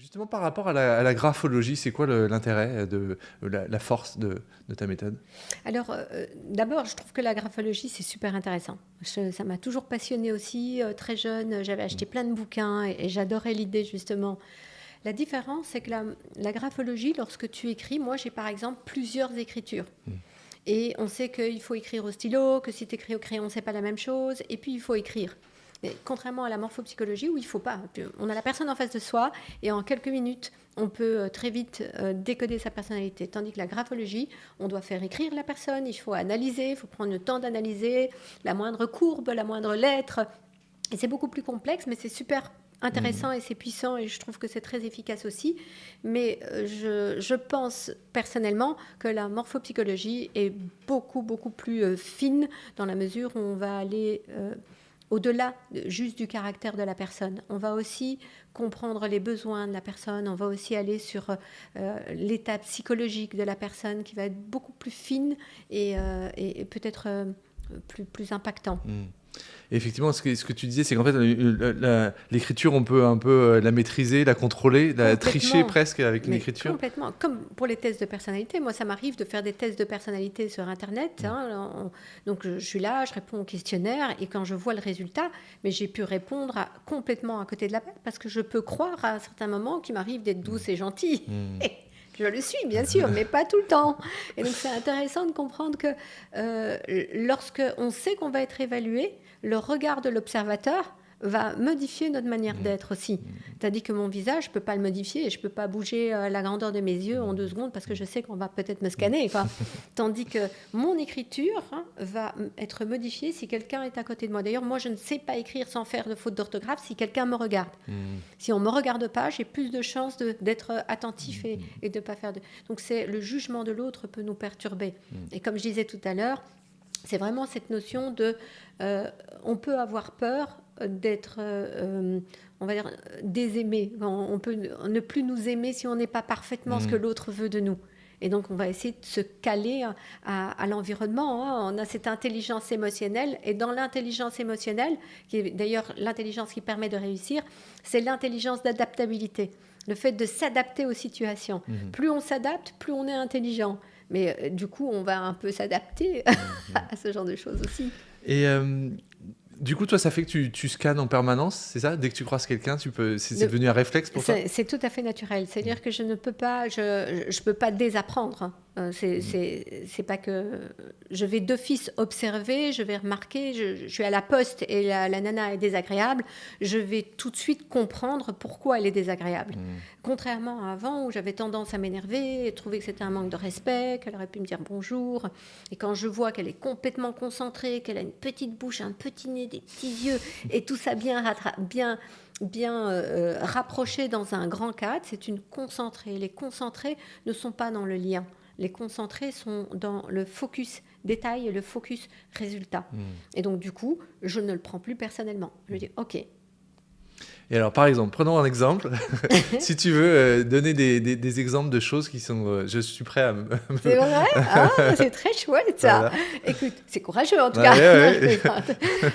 Justement, par rapport à la graphologie, c'est quoi l'intérêt de la force de ta méthode? Alors, d'abord, je trouve que la graphologie, c'est super intéressant. Ça m'a toujours passionnée aussi. Très jeune, j'avais acheté plein de bouquins et j'adorais l'idée, justement. La différence, c'est que la graphologie, lorsque tu écris, moi, j'ai par exemple plusieurs écritures. Et on sait qu'il faut écrire au stylo, que si tu écris au crayon, c'est pas la même chose. Et puis, il faut écrire. Mais contrairement à la morphopsychologie, où il ne faut pas. On a la personne en face de soi et en quelques minutes, on peut très vite décoder sa personnalité. Tandis que la graphologie, on doit faire écrire la personne, il faut analyser, il faut prendre le temps d'analyser la moindre courbe, la moindre lettre. Et c'est beaucoup plus complexe, mais c'est super intéressant et c'est puissant et je trouve que c'est très efficace aussi. Mais je pense personnellement que la morphopsychologie est beaucoup, beaucoup plus fine dans la mesure où on va aller au-delà juste du caractère de la personne. On va aussi comprendre les besoins de la personne, on va aussi aller sur l'état psychologique de la personne qui va être beaucoup plus fine et peut-être plus impactant. Et effectivement, ce que tu disais, c'est qu'en fait, l'écriture, on peut un peu la maîtriser, la contrôler, la tricher Complètement. presque avec une Mais écriture. complètement. Comme pour les tests de personnalité. Moi, ça m'arrive de faire des tests de personnalité sur Internet. Donc, je suis là, je réponds au questionnaire et quand je vois le résultat, mais j'ai pu répondre complètement à côté de la plaque parce que je peux croire à certains moments qu'il m'arrive d'être douce et gentille. Je le suis, bien sûr, mais pas tout le temps. Et donc, c'est intéressant de comprendre que lorsque on sait qu'on va être évalué, le regard de l'observateur va modifier notre manière d'être aussi. C'est-à-dire que mon visage, je ne peux pas le modifier et je ne peux pas bouger la grandeur de mes yeux en 2 secondes parce que je sais qu'on va peut-être me scanner. Quoi. Tandis que mon écriture va être modifiée si quelqu'un est à côté de moi. D'ailleurs, moi, je ne sais pas écrire sans faire de faute d'orthographe si quelqu'un me regarde. Si on ne me regarde pas, j'ai plus de chances d'être attentif et de ne pas faire de... Donc, le jugement de l'autre peut nous perturber. Et comme je disais tout à l'heure, c'est vraiment cette notion de... on peut avoir peur d'être, on va dire, désaimé. On peut ne plus nous aimer si on n'est pas parfaitement ce que l'autre veut de nous. Et donc, on va essayer de se caler à l'environnement. On a cette intelligence émotionnelle. Et dans l'intelligence émotionnelle, qui est d'ailleurs l'intelligence qui permet de réussir, c'est l'intelligence d'adaptabilité. Le fait de s'adapter aux situations. Plus on s'adapte, plus on est intelligent. Mais du coup, on va un peu s'adapter à ce genre de choses aussi. Et du coup, toi, ça fait que tu scannes en permanence, c'est ça? Dès que tu croises quelqu'un, c'est devenu un réflexe pour toi? C'est tout à fait naturel. C'est-à-dire que je ne peux pas, je peux pas désapprendre. C'est pas que je vais d'office observer, je vais remarquer, je suis à la poste et la nana est désagréable, je vais tout de suite comprendre pourquoi elle est désagréable. Contrairement à avant où j'avais tendance à m'énerver, trouver que c'était un manque de respect, qu'elle aurait pu me dire bonjour. Et quand je vois qu'elle est complètement concentrée, qu'elle a une petite bouche, un petit nez, des petits yeux et tout ça bien rapproché dans un grand cadre, c'est une concentrée. Les concentrés ne sont pas dans le lien. Les concentrés sont dans le focus détail et le focus résultat. Et donc, du coup, je ne le prends plus personnellement. Je dis, OK. Et alors, par exemple, prenons un exemple. Si tu veux donner des exemples de choses qui sont... je suis prêt à me... C'est vrai? Ah, c'est très chouette ça. Voilà. Écoute, c'est courageux en tout Ouais, cas. ouais, Non, je ouais. plaisante.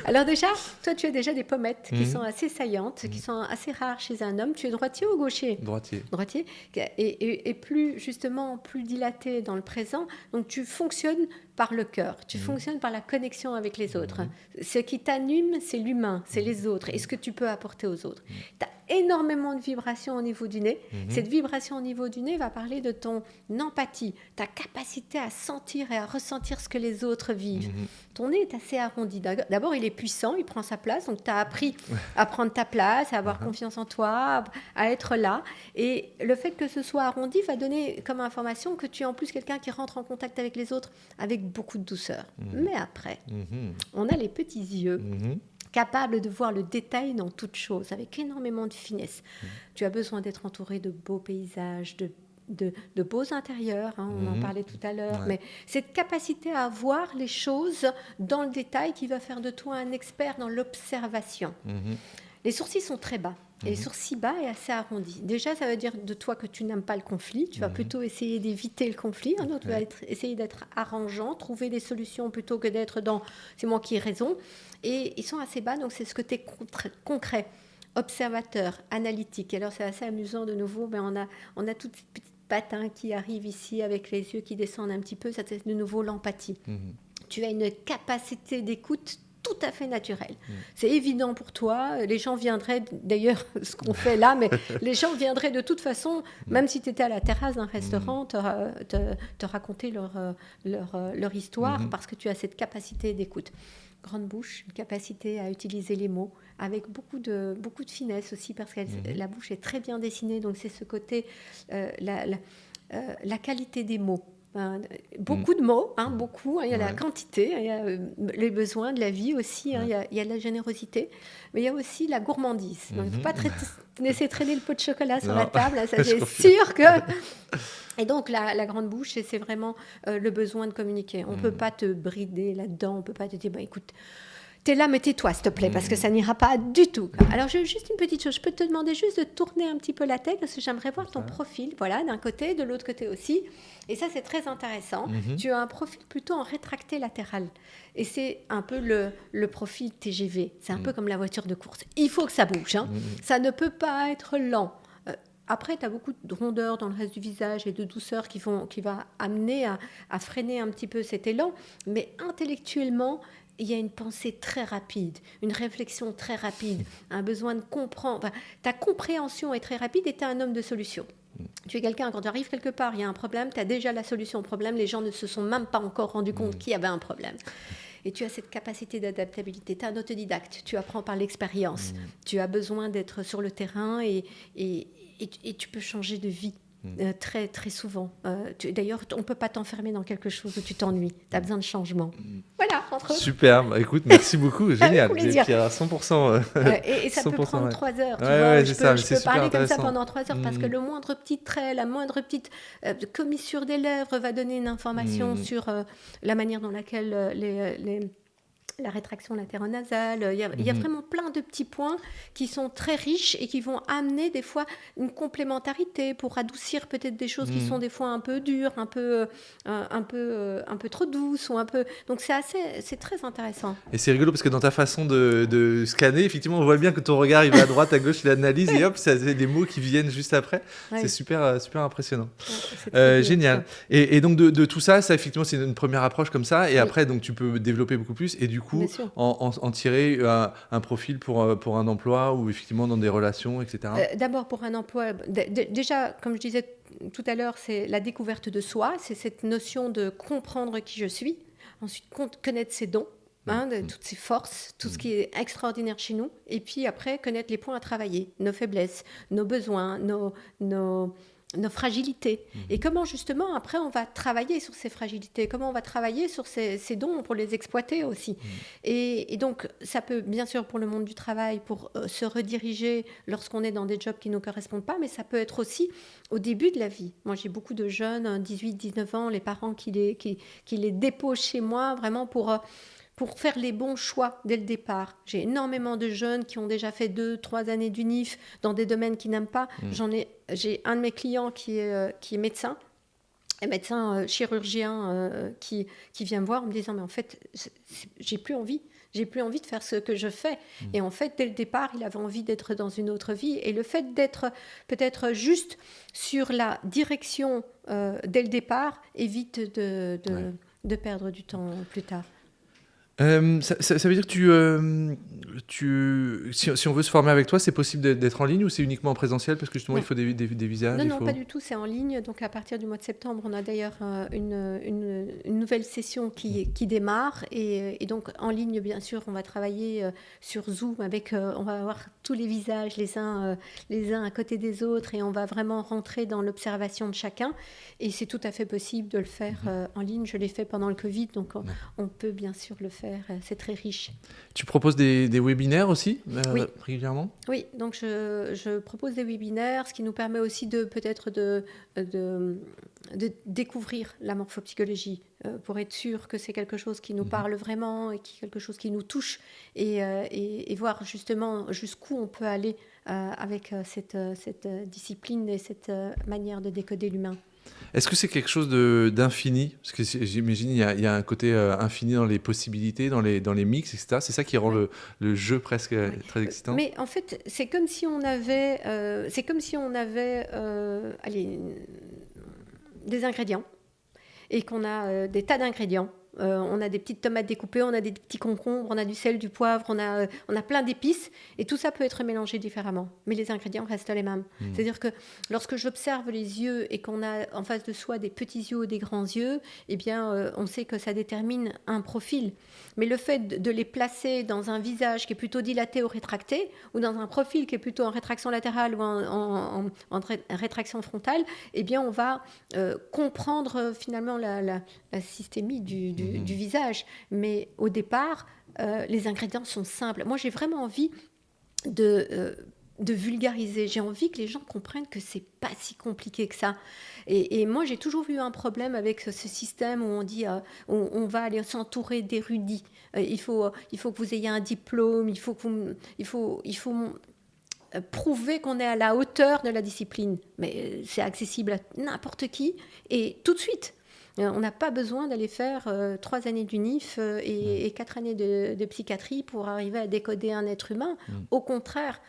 Alors déjà, toi tu as déjà des pommettes qui sont assez saillantes, qui sont assez rares chez un homme. Tu es droitier ou gaucher? Droitier. Droitier. Et plus justement, plus dilaté dans le présent. Donc tu fonctionnes par le cœur, tu fonctionnes par la connexion avec les autres. Ce qui t'anime, c'est l'humain, c'est les autres et ce que tu peux apporter aux autres. Tu as énormément de vibrations au niveau du nez. Cette vibration au niveau du nez va parler de ton empathie, ta capacité à sentir et à ressentir ce que les autres vivent. Ton nez est assez arrondi. D'abord, il est puissant, il prend sa place. Donc, tu as appris à prendre ta place, à avoir confiance en toi, à être là. Et le fait que ce soit arrondi va donner comme information que tu es en plus quelqu'un qui rentre en contact avec les autres avec beaucoup de douceur. Mais après, on a les petits yeux capable de voir le détail dans toute chose, avec énormément de finesse. Tu as besoin d'être entouré de beaux paysages, de beaux intérieurs, on en parlait tout à l'heure, mais cette capacité à voir les choses dans le détail qui va faire de toi un expert dans l'observation. Les sourcils sont très bas. Et les sourcils bas et assez arrondis. Déjà, ça veut dire de toi que tu n'aimes pas le conflit. Tu vas plutôt essayer d'éviter le conflit. Tu vas essayer d'être arrangeant, trouver des solutions plutôt que d'être dans « c'est moi qui ai raison ». Et ils sont assez bas, donc c'est ce côté concret. observateur, analytique. Alors c'est assez amusant de nouveau, mais on a toutes ces petites pattes qui arrivent ici avec les yeux qui descendent un petit peu, ça c'est de nouveau l'empathie. Tu as une capacité d'écoute tout à fait naturelle. C'est évident pour toi, les gens viendraient, d'ailleurs ce qu'on fait là, mais les gens viendraient de toute façon, même si tu étais à la terrasse d'un restaurant, te raconter leur histoire parce que tu as cette capacité d'écoute. Grande bouche, une capacité à utiliser les mots avec beaucoup de finesse aussi parce que la bouche est très bien dessinée, donc c'est ce côté, la qualité des mots. Beaucoup de mots, beaucoup, il y a la quantité, il y a les besoins de la vie aussi, il y a de la générosité, mais il y a aussi la gourmandise. Donc il ne faut pas laisser traîner le pot de chocolat sur la table, ça c'est sûr que... Et donc la grande bouche, c'est vraiment le besoin de communiquer. On ne peut pas te brider là-dedans, on ne peut pas te dire, écoute, t'es là, mais tais-toi, s'il te plaît, parce que ça n'ira pas du tout. Alors, j'ai juste une petite chose. Je peux te demander juste de tourner un petit peu la tête, parce que j'aimerais voir ton profil, voilà, d'un côté, de l'autre côté aussi. Et ça, c'est très intéressant. Tu as un profil plutôt en rétracté latéral. Et c'est un peu le profil TGV. C'est un peu comme la voiture de course. Il faut que ça bouge. Ça ne peut pas être lent. Après, tu as beaucoup de rondeur dans le reste du visage et de douceur qui va amener à freiner un petit peu cet élan. Mais intellectuellement, il y a une pensée très rapide, une réflexion très rapide, un besoin de comprendre. Enfin, ta compréhension est très rapide et tu es un homme de solution. Tu es quelqu'un, quand tu arrives quelque part, il y a un problème, tu as déjà la solution au problème, les gens ne se sont même pas encore rendus compte qu'il y avait un problème. Et tu as cette capacité d'adaptabilité, tu es un autodidacte, tu apprends par l'expérience, tu as besoin d'être sur le terrain et tu peux changer de vie. Très, très souvent. D'ailleurs, on ne peut pas t'enfermer dans quelque chose où tu t'ennuies. Tu as besoin de changement. Voilà, entre autres. Super, écoute, merci beaucoup. Génial. Plaisir. Puis à 100%. Et ça 100%, peut prendre 3 heures. Tu vois, je peux parler comme ça pendant 3 heures parce que le moindre petit trait, la moindre petite commissure des lèvres va donner une information sur la manière dans laquelle la rétraction latéronasale, il y a vraiment plein de petits points qui sont très riches et qui vont amener des fois une complémentarité pour adoucir peut-être des choses qui sont des fois un peu dures, un peu trop douces ou un peu. Donc c'est très intéressant. Et c'est rigolo parce que dans ta façon de scanner, effectivement, on voit bien que ton regard il va à droite, à gauche, il analyse et hop, ça c'est des mots qui viennent juste après. Ouais. C'est super impressionnant. Ouais, génial. Et donc de tout ça, effectivement, c'est une première approche comme ça. Et après, donc tu peux développer beaucoup plus et du coup en tirer un profil pour un emploi ou effectivement dans des relations, etc. D'abord pour un emploi, déjà comme je disais tout à l'heure, c'est la découverte de soi, c'est cette notion de comprendre qui je suis, ensuite connaître ses dons, toutes ses forces, tout ce qui est extraordinaire chez nous, et puis après connaître les points à travailler, nos faiblesses, nos besoins, nos fragilités. Et comment justement après on va travailler sur ces fragilités, comment on va travailler sur ces dons pour les exploiter aussi. Et donc ça peut bien sûr pour le monde du travail, pour se rediriger lorsqu'on est dans des jobs qui ne nous correspondent pas, mais ça peut être aussi au début de la vie. Moi j'ai beaucoup de jeunes, 18-19 ans, les parents qui les déposent chez moi vraiment pour faire les bons choix dès le départ. J'ai énormément de jeunes qui ont déjà fait 2-3 années d'UNIF dans des domaines qu'ils n'aiment pas. J'ai un de mes clients qui est médecin, chirurgien qui vient me voir en me disant « mais en fait, j'ai plus envie de faire ce que je fais. » Et en fait, dès le départ, il avait envie d'être dans une autre vie. Et le fait d'être peut-être juste sur la direction dès le départ évite de perdre du temps plus tard. Ça veut dire que si on veut se former avec toi, c'est possible d'être en ligne ou c'est uniquement en présentiel parce que justement il faut des visages? Non, pas du tout, c'est en ligne. Donc à partir du mois de septembre, on a d'ailleurs une nouvelle session qui démarre et donc en ligne, bien sûr, on va travailler sur Zoom on va avoir tous les visages les uns à côté des autres et on va vraiment rentrer dans l'observation de chacun. Et c'est tout à fait possible de le faire en ligne. Je l'ai fait pendant le Covid, donc on peut bien sûr le faire. C'est très riche. Tu proposes des webinaires aussi régulièrement? Oui, donc je propose des webinaires, ce qui nous permet aussi de découvrir la morphopsychologie pour être sûr que c'est quelque chose qui nous parle vraiment et quelque chose qui nous touche et voir justement jusqu'où on peut aller avec cette discipline et cette manière de décoder l'humain. Est-ce que c'est quelque chose d'infini? Parce que j'imagine il y a un côté infini dans les possibilités, dans les mix, etc. C'est ça qui rend le jeu presque très excitant. Mais en fait, c'est comme si on avait, allez, des ingrédients et qu'on a des tas d'ingrédients. On a des petites tomates découpées, on a des petits concombres, on a du sel, du poivre, on a plein d'épices. Et tout ça peut être mélangé différemment. Mais les ingrédients restent les mêmes. C'est-à-dire que lorsque j'observe les yeux et qu'on a en face de soi des petits yeux ou des grands yeux, eh bien, on sait que ça détermine un profil. Mais le fait de les placer dans un visage qui est plutôt dilaté ou rétracté, ou dans un profil qui est plutôt en rétraction latérale ou en rétraction frontale, eh bien, on va comprendre finalement la systémie du visage. Mais au départ, les ingrédients sont simples. Moi, j'ai vraiment envie de vulgariser. J'ai envie que les gens comprennent que c'est pas si compliqué que ça. Et moi, j'ai toujours eu un problème avec ce système où on dit on va aller s'entourer d'érudits. Il faut que vous ayez un diplôme. Il faut prouver qu'on est à la hauteur de la discipline. Mais c'est accessible à n'importe qui et tout de suite. On n'a pas besoin d'aller faire 3 années d'UNIF et 4 années de psychiatrie pour arriver à décoder un être humain. Au contraire,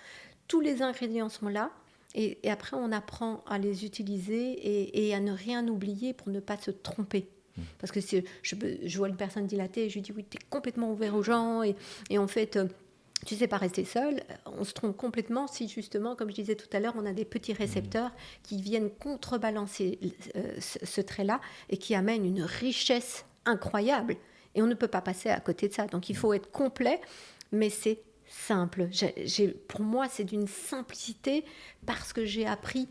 tous les ingrédients sont là et après on apprend à les utiliser et à ne rien oublier pour ne pas se tromper. Parce que si je vois une personne dilatée et je lui dis oui, tu es complètement ouvert aux gens et en fait... tu sais pas rester seul, on se trompe complètement si justement, comme je disais tout à l'heure, on a des petits récepteurs qui viennent contrebalancer ce trait-là et qui amènent une richesse incroyable. Et on ne peut pas passer à côté de ça. Donc il faut être complet, mais c'est simple. Pour moi, c'est d'une simplicité parce que j'ai appris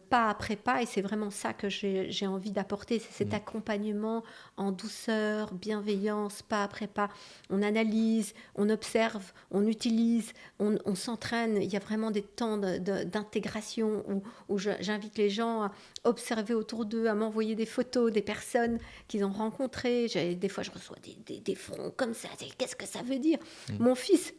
pas après pas, et c'est vraiment ça que j'ai envie d'apporter, c'est cet accompagnement en douceur, bienveillance, pas après pas. On analyse, on observe, on utilise, on s'entraîne. Il y a vraiment des temps d'intégration où j'invite les gens à observer autour d'eux, à m'envoyer des photos des personnes qu'ils ont rencontrées. Des fois, je reçois des fronts comme ça. Qu'est-ce que ça veut dire? Mon fils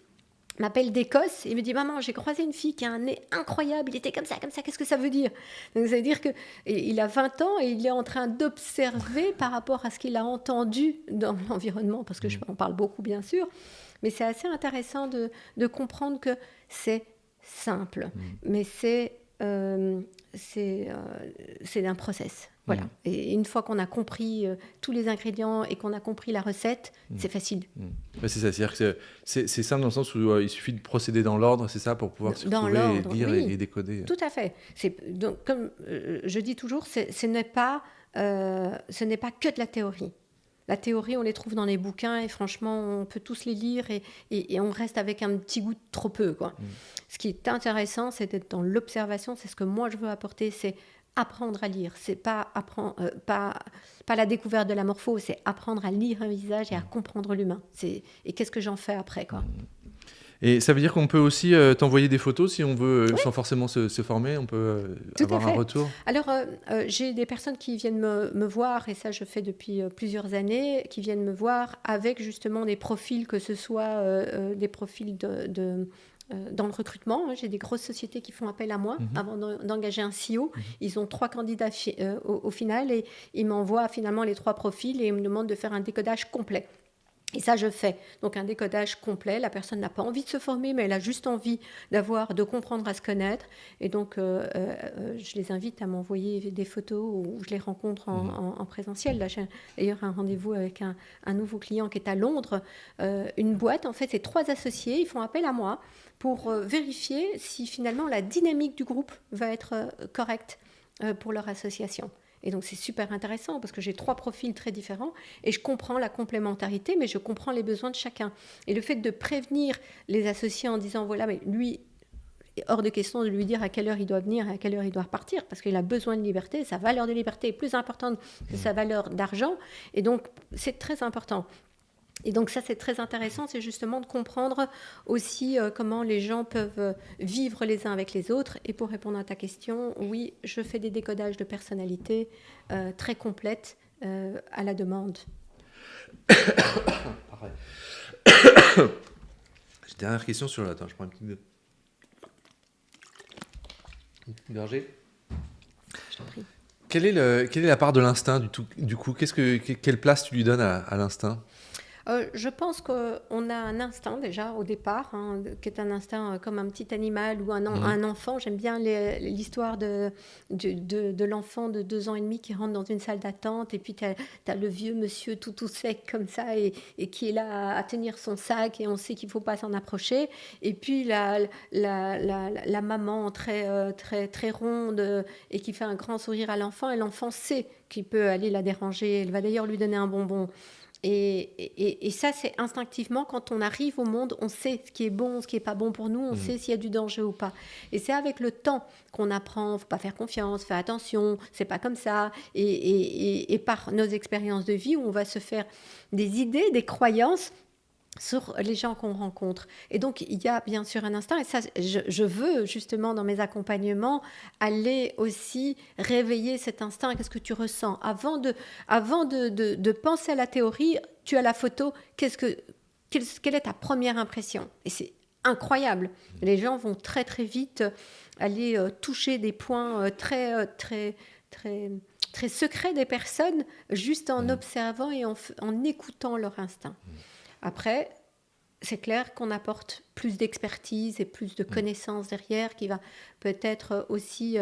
m'appelle d'Écosse et me dit « Maman, j'ai croisé une fille qui a un nez incroyable, il était comme ça, qu'est-ce que ça veut dire ?» Donc ça veut dire qu'il a 20 ans et il est en train d'observer par rapport à ce qu'il a entendu dans l'environnement, parce que on parle beaucoup bien sûr, mais c'est assez intéressant de comprendre que c'est simple, mais c'est un process. Voilà. Et une fois qu'on a compris tous les ingrédients et qu'on a compris la recette, c'est facile. C'est ça, c'est-à-dire que c'est simple dans le sens où il suffit de procéder dans l'ordre, c'est ça, pour pouvoir se retrouver et lire et décoder. Tout à fait. Donc, comme je dis toujours, ce n'est pas que de la théorie. La théorie, on les trouve dans les bouquins et franchement, on peut tous les lire et on reste avec un petit goût de trop peu, quoi. Ce qui est intéressant, c'est d'être dans l'observation. C'est ce que moi, je veux apporter, c'est apprendre à lire. C'est pas la découverte de la morpho, c'est apprendre à lire un visage et à comprendre l'humain. Et qu'est-ce que j'en fais après, quoi. Et ça veut dire qu'on peut aussi t'envoyer des photos si on veut, sans forcément se former, on peut avoir un retour. Alors, j'ai des personnes qui viennent me voir, et ça je fais depuis plusieurs années, qui viennent me voir avec justement des profils, que ce soit des profils dans le recrutement. J'ai des grosses sociétés qui font appel à moi avant d'engager un CEO. Ils ont 3 candidats au final et ils m'envoient finalement les 3 profils et ils me demandent de faire un décodage complet. Et ça, je fais. Donc, un décodage complet. La personne n'a pas envie de se former, mais elle a juste envie de comprendre, à se connaître. Et donc, je les invite à m'envoyer des photos où je les rencontre en présentiel. Là, j'ai d'ailleurs un rendez-vous avec un nouveau client qui est à Londres. Une boîte, en fait, c'est 3 associés. Ils font appel à moi pour vérifier si, finalement, la dynamique du groupe va être correcte pour leur association. Et donc, c'est super intéressant parce que j'ai 3 profils très différents et je comprends la complémentarité, mais je comprends les besoins de chacun. Et le fait de prévenir les associés en disant, voilà, mais lui, hors de question de lui dire à quelle heure il doit venir et à quelle heure il doit repartir parce qu'il a besoin de liberté. Sa valeur de liberté est plus importante que sa valeur d'argent. Et donc, c'est très important. Et donc ça, c'est très intéressant, c'est justement de comprendre aussi comment les gens peuvent vivre les uns avec les autres. Et pour répondre à ta question, oui, je fais des décodages de personnalité très complètes à la demande. Pareil. J'ai une dernière question sur... Attends, je prends une petite gorgée. Je t'en prie. Quelle est la part de l'instinct du coup? Quelle place tu lui donnes à l'instinct? Je pense qu'on a un instinct déjà au départ, hein, qui est un instinct comme un petit animal ou un enfant. J'aime bien l'histoire de l'enfant de 2 ans et demi qui rentre dans une salle d'attente et puis tu as le vieux monsieur tout sec comme ça et qui est là à tenir son sac et on sait qu'il ne faut pas s'en approcher. Et puis la maman très ronde et qui fait un grand sourire à l'enfant et l'enfant sait qu'il peut aller la déranger. Elle va d'ailleurs lui donner un bonbon. Et ça, c'est instinctivement, quand on arrive au monde, on sait ce qui est bon, ce qui n'est pas bon pour nous, on sait s'il y a du danger ou pas. Et c'est avec le temps qu'on apprend, il ne faut pas faire confiance, faire attention, c'est pas comme ça. Et par nos expériences de vie, où on va se faire des idées, des croyances sur les gens qu'on rencontre. Et donc, il y a bien sûr un instinct, et ça, je veux justement dans mes accompagnements aller aussi réveiller cet instinct. Qu'est-ce que tu ressens? Avant de penser à la théorie, tu as la photo, quelle est ta première impression? Et c'est incroyable. Les gens vont très très vite aller toucher des points très secrets des personnes, juste en observant et en écoutant leur instinct. Après, c'est clair qu'on apporte plus d'expertise et plus de connaissances derrière, qui va peut-être aussi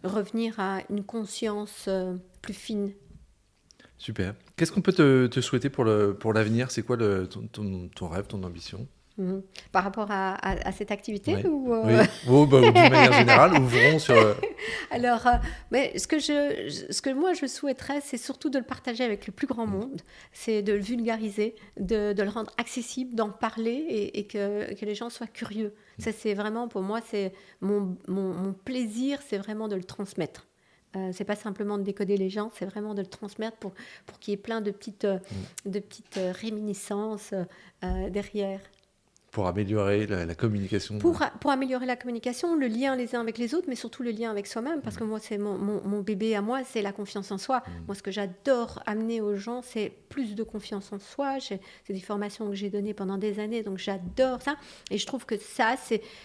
revenir à une conscience plus fine. Super. Qu'est-ce qu'on peut te souhaiter pour l'avenir? C'est quoi ton rêve, ton ambition? Par rapport à cette activité Oui. ou Oui. D'une manière générale, ouvrons sur... Alors, mais ce que moi je souhaiterais, c'est surtout de le partager avec le plus grand monde, c'est de le vulgariser, de le rendre accessible, d'en parler et que les gens soient curieux. Ça, c'est vraiment, pour moi, c'est mon plaisir, c'est vraiment de le transmettre. C'est pas simplement de décoder les gens, c'est vraiment de le transmettre pour qu'il y ait plein de petites réminiscences derrière. Pour améliorer la communication. Pour améliorer la communication, le lien les uns avec les autres, mais surtout le lien avec soi-même, parce que moi, c'est mon bébé à moi, c'est la confiance en soi. Moi, ce que j'adore amener aux gens, c'est plus de confiance en soi. C'est des formations que j'ai données pendant des années, donc j'adore ça. Et je trouve que ça,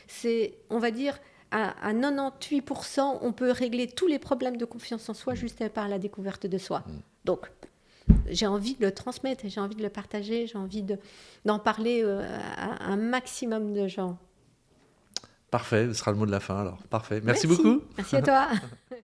c'est on va dire, à 98%, on peut régler tous les problèmes de confiance en soi juste par la découverte de soi. Donc, j'ai envie de le transmettre, j'ai envie de le partager, j'ai envie d'en parler à un maximum de gens. Parfait, ce sera le mot de la fin alors. Parfait. Merci beaucoup. Merci à toi.